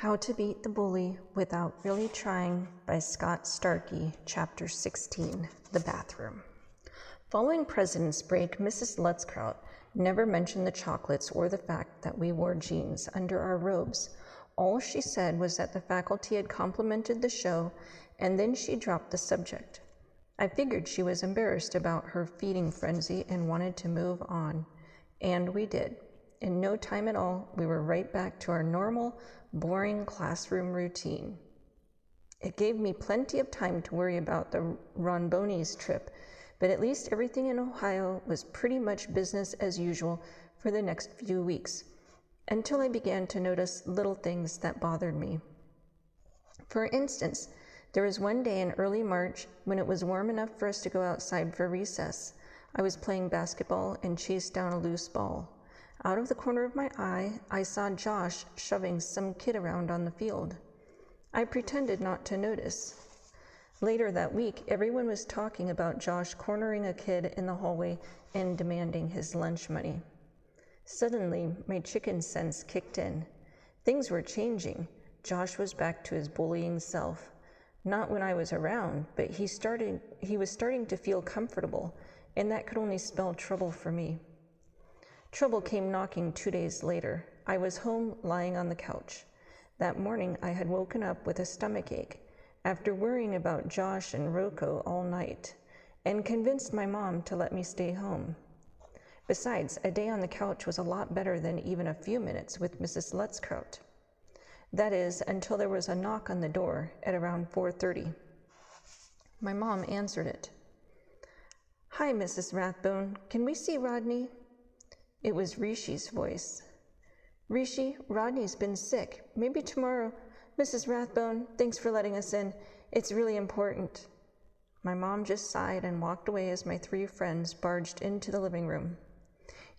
How to Beat the Bully Without Really Trying by Scott Starkey, Chapter 16, The Bathroom. Following President's break, Mrs. Lutzkraut never mentioned the chocolates or the fact that we wore jeans under our robes. All she said was that the faculty had complimented the show, and then she dropped the subject. I figured she was embarrassed about her feeding frenzy and wanted to move on. And we did. In no time at all, we were right back to our normal, boring classroom routine. It gave me plenty of time to worry about the Ronboni's trip, but at least everything in Ohio was pretty much business as usual for the next few weeks, until I began to notice little things that bothered me. For instance, there was one day in early March when it was warm enough for us to go outside for recess. I was playing basketball and chased down a loose ball. Out of the corner of my eye, I saw Josh shoving some kid around on the field. I pretended not to notice. Later that week, everyone was talking about Josh cornering a kid in the hallway and demanding his lunch money. Suddenly, my chicken sense kicked in. Things were changing. Josh was back to his bullying self. Not when I was around, but he was starting to feel comfortable, and that could only spell trouble for me. Trouble came knocking 2 days later. I was home, lying on the couch. That morning, I had woken up with a stomachache after worrying about Josh and Rocco all night, and convinced my mom to let me stay home. Besides, a day on the couch was a lot better than even a few minutes with Mrs. Lutzkraut. That is, until there was a knock on the door at around 4:30. My mom answered it. "Hi, Mrs. Rathbone. Can we see Rodney?" It was Rishi's voice. "Rishi, Rodney's been sick. Maybe tomorrow. Mrs. Rathbone, thanks for letting us in. It's really important." My mom just sighed and walked away as my 3 friends barged into the living room.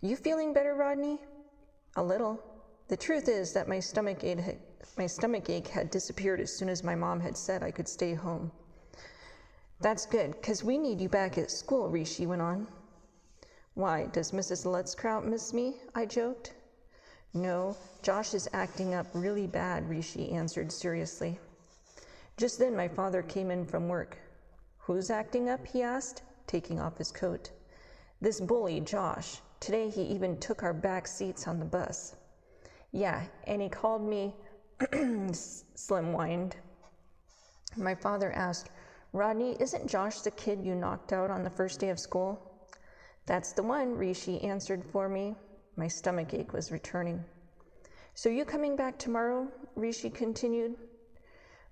"You feeling better, Rodney?" "A little. The truth is that my stomachache had disappeared as soon as my mom had said I could stay home." "That's good, because we need you back at school," Rishi went on. "Why, does Mrs. Lutzkraut miss me?" I joked. "No, Josh is acting up really bad," Rishi answered seriously. Just then my father came in from work. "Who's acting up?" he asked, taking off his coat. "This bully, Josh. Today he even took our back seats on the bus." "Yeah, and he called me," Slim whined. My father asked, "Rodney, isn't Josh the kid you knocked out on the first day of school?" "That's the one," Rishi answered for me. My stomachache was returning. "So you coming back tomorrow?" Rishi continued.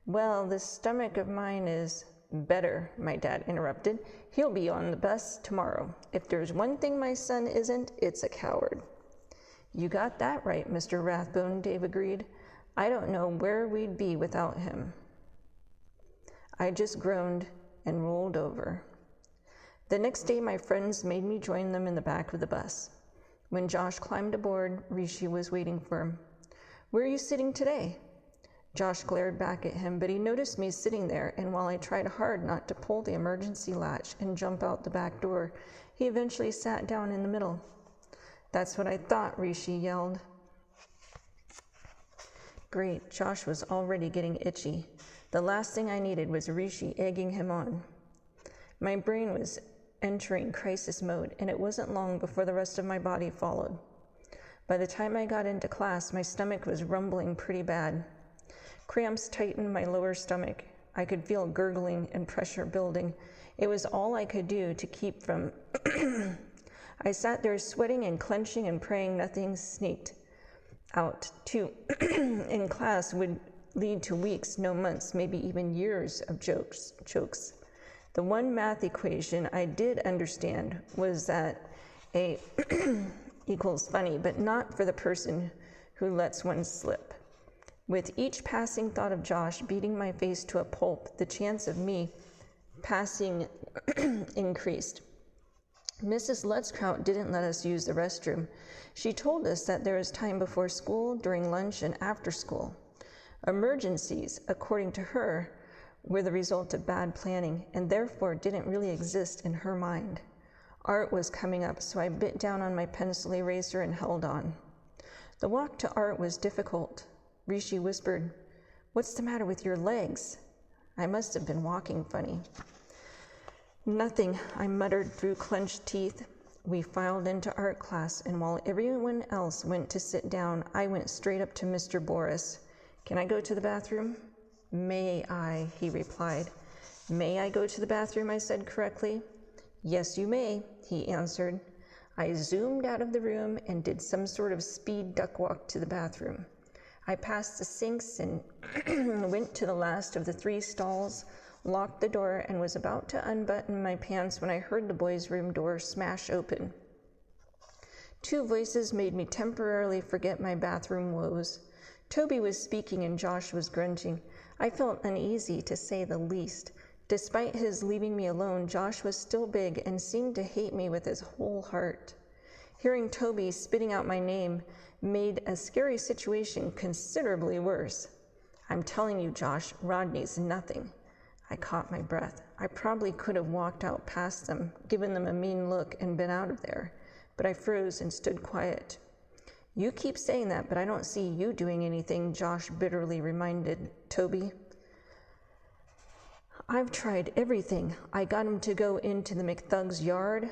"Well, this stomach of mine is better," my dad interrupted. "He'll be on the bus tomorrow. If there's one thing my son isn't, it's a coward." "You got that right, Mr. Rathbone," Dave agreed. "I don't know where we'd be without him." I just groaned and rolled over. The next day, my friends made me join them in the back of the bus. When Josh climbed aboard, Rishi was waiting for him. "Where are you sitting today?" Josh glared back at him, but he noticed me sitting there, and while I tried hard not to pull the emergency latch and jump out the back door, he eventually sat down in the middle. "That's what I thought," Rishi yelled. Great, Josh was already getting itchy. The last thing I needed was Rishi egging him on. My brain was entering crisis mode, and it wasn't long before the rest of my body followed. By the time I got into class, my stomach was rumbling pretty bad. Cramps tightened my lower stomach. I could feel gurgling and pressure building. It was all I could do to keep from... I sat there sweating and clenching and praying nothing sneaked out. In class would lead to weeks, no months, maybe even years of chokes. The one math equation I did understand was that A equals funny, but not for the person who lets one slip. With each passing thought of Josh beating my face to a pulp, the chance of me passing increased. Mrs. Lutzkraut didn't let us use the restroom. She told us that there is time before school, during lunch, and after school. Emergencies, according to her, were the result of bad planning, and therefore didn't really exist in her mind. Art was coming up, so I bit down on my pencil eraser and held on. The walk to art was difficult. Rishi whispered, "What's the matter with your legs?" I must have been walking funny. "Nothing," I muttered through clenched teeth. We filed into art class, and while everyone else went to sit down, I went straight up to Mr. Boris. "Can I go to the bathroom?" "May I?" he replied. "May I go to the bathroom?" I said correctly. "Yes, you may," he answered. I zoomed out of the room and did some sort of speed duck walk to the bathroom. I passed the sinks and went to the last of the 3 stalls, locked the door, and was about to unbutton my pants when I heard the boys' room door smash open. 2 voices made me temporarily forget my bathroom woes. Toby was speaking and Josh was grunting. I felt uneasy, to say the least. Despite his leaving me alone, Josh was still big and seemed to hate me with his whole heart. Hearing Toby spitting out my name made a scary situation considerably worse. "I'm telling you, Josh, Rodney's nothing." I caught my breath. I probably could have walked out past them, given them a mean look, and been out of there, but I froze and stood quiet. "You keep saying that, but I don't see you doing anything," Josh bitterly reminded Toby. "I've tried everything. I got him to go into the McThug's yard.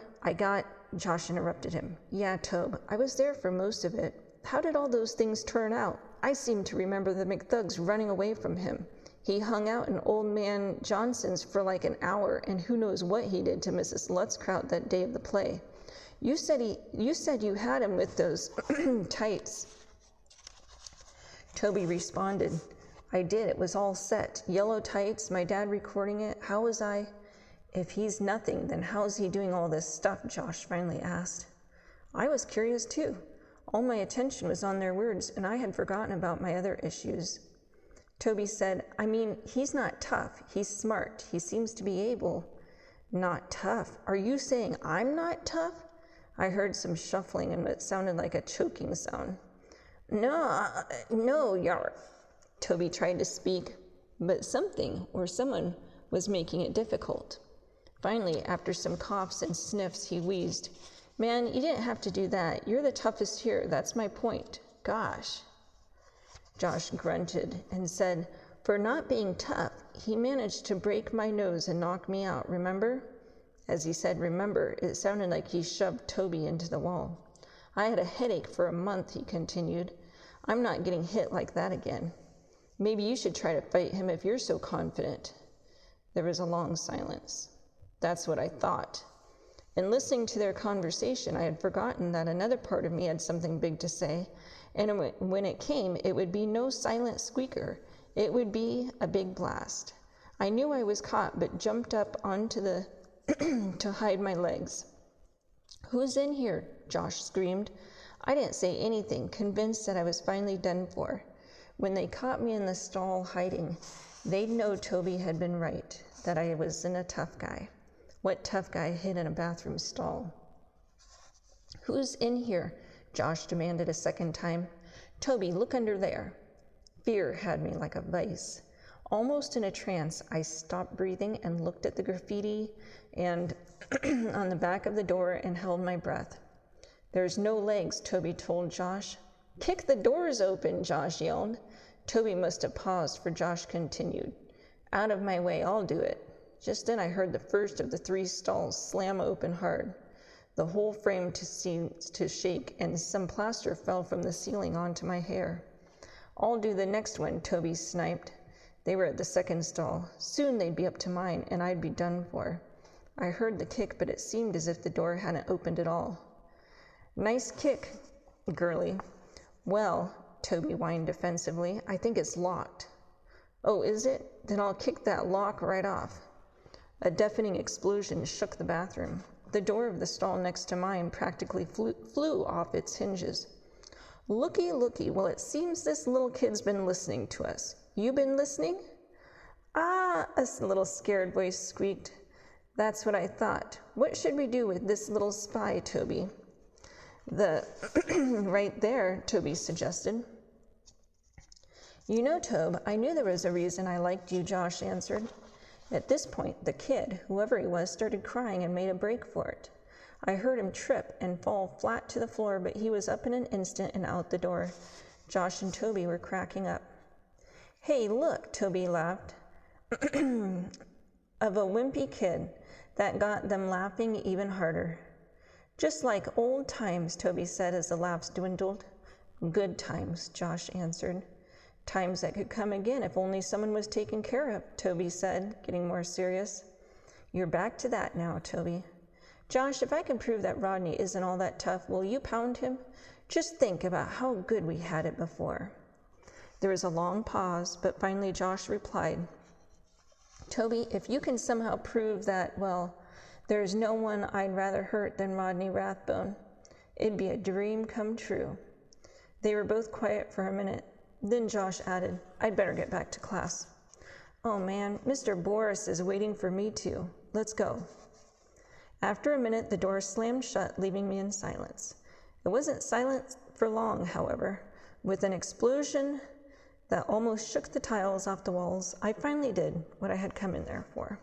Josh interrupted him. "Yeah, Tobe, I was there for most of it. How did all those things turn out? I seem to remember the McThug's running away from him. He hung out in Old Man Johnson's for like an hour, and who knows what he did to Mrs. Lutzkraut that day of the play. You said you had him with those tights." Toby responded. "I did. It was all set. Yellow tights, my dad recording it. How was I?" "If he's nothing, then how's he doing all this stuff?" Josh finally asked. I was curious too. All my attention was on their words, and I had forgotten about my other issues. Toby said, "I mean, he's not tough. He's smart. He seems to be able." "Not tough? Are you saying I'm not tough?" I heard some shuffling and what sounded like a choking sound. No, yar." Toby tried to speak, but something or someone was making it difficult. Finally, after some coughs and sniffs, he wheezed. "Man, you didn't have to do that. You're the toughest here. That's my point. Gosh." Josh grunted and said, "For not being tough, he managed to break my nose and knock me out, remember?" As he said "remember," it sounded like he shoved Toby into the wall. "I had a headache for a month," he continued. "I'm not getting hit like that again. Maybe you should try to fight him if you're so confident." There was a long silence. That's what I thought. In listening to their conversation, I had forgotten that another part of me had something big to say, and when it came, it would be no silent squeaker. It would be a big blast. I knew I was caught, but jumped up onto the to hide my legs. "Who's in here?" Josh screamed. I didn't say anything, convinced that I was finally done for. When they caught me in the stall hiding, they'd know Toby had been right, that I wasn't a tough guy. What tough guy hid in a bathroom stall? "Who's in here?" Josh demanded a second time. "Toby, look under there." Fear had me like a vice. Almost in a trance, I stopped breathing and looked at the graffiti and on the back of the door and held my breath. "There's no legs," Toby told Josh. "Kick the doors open," Josh yelled. Toby must have paused, for Josh continued. "Out of my way, I'll do it." Just then I heard the first of the 3 stalls slam open hard. The whole frame seemed to shake, and some plaster fell from the ceiling onto my hair. "I'll do the next one," Toby sniped. They were at the 2nd stall. Soon they'd be up to mine, and I'd be done for. I heard the kick, but it seemed as if the door hadn't opened at all. "Nice kick, girlie." "Well," Toby whined defensively, "I think it's locked." "Oh, is it? Then I'll kick that lock right off." A deafening explosion shook the bathroom. The door of the stall next to mine practically flew off its hinges. Looky, well, it seems this little kid's been listening to us. You been listening?" "Ah," a little scared voice squeaked. "That's what I thought. What should we do with this little spy, Toby?" Right there," Toby suggested. "You know, Tobe, I knew there was a reason I liked you," Josh answered. At this point, the kid, whoever he was, started crying and made a break for it. I heard him trip and fall flat to the floor, but he was up in an instant and out the door. Josh and Toby were cracking up. Hey, look, Toby laughed. Of a wimpy kid that got them laughing even harder. Just like old times, Toby said as the laughs dwindled. Good times, Josh answered. Times that could come again if only someone was taken care of, Toby said, getting more serious. You're back to that now, Toby. Josh, if I can prove that Rodney isn't all that tough, will you pound him? Just think about how good we had it before. There was a long pause, but finally Josh replied, Toby, if you can somehow prove that, well, there's no one I'd rather hurt than Rodney Rathbone, it'd be a dream come true. They were both quiet for a minute. Then Josh added, I'd better get back to class. Oh man, Mr. Boris is waiting for me too. Let's go. After a minute, the door slammed shut, leaving me in silence. It wasn't silent for long, however. With an explosion that almost shook the tiles off the walls, I finally did what I had come in there for.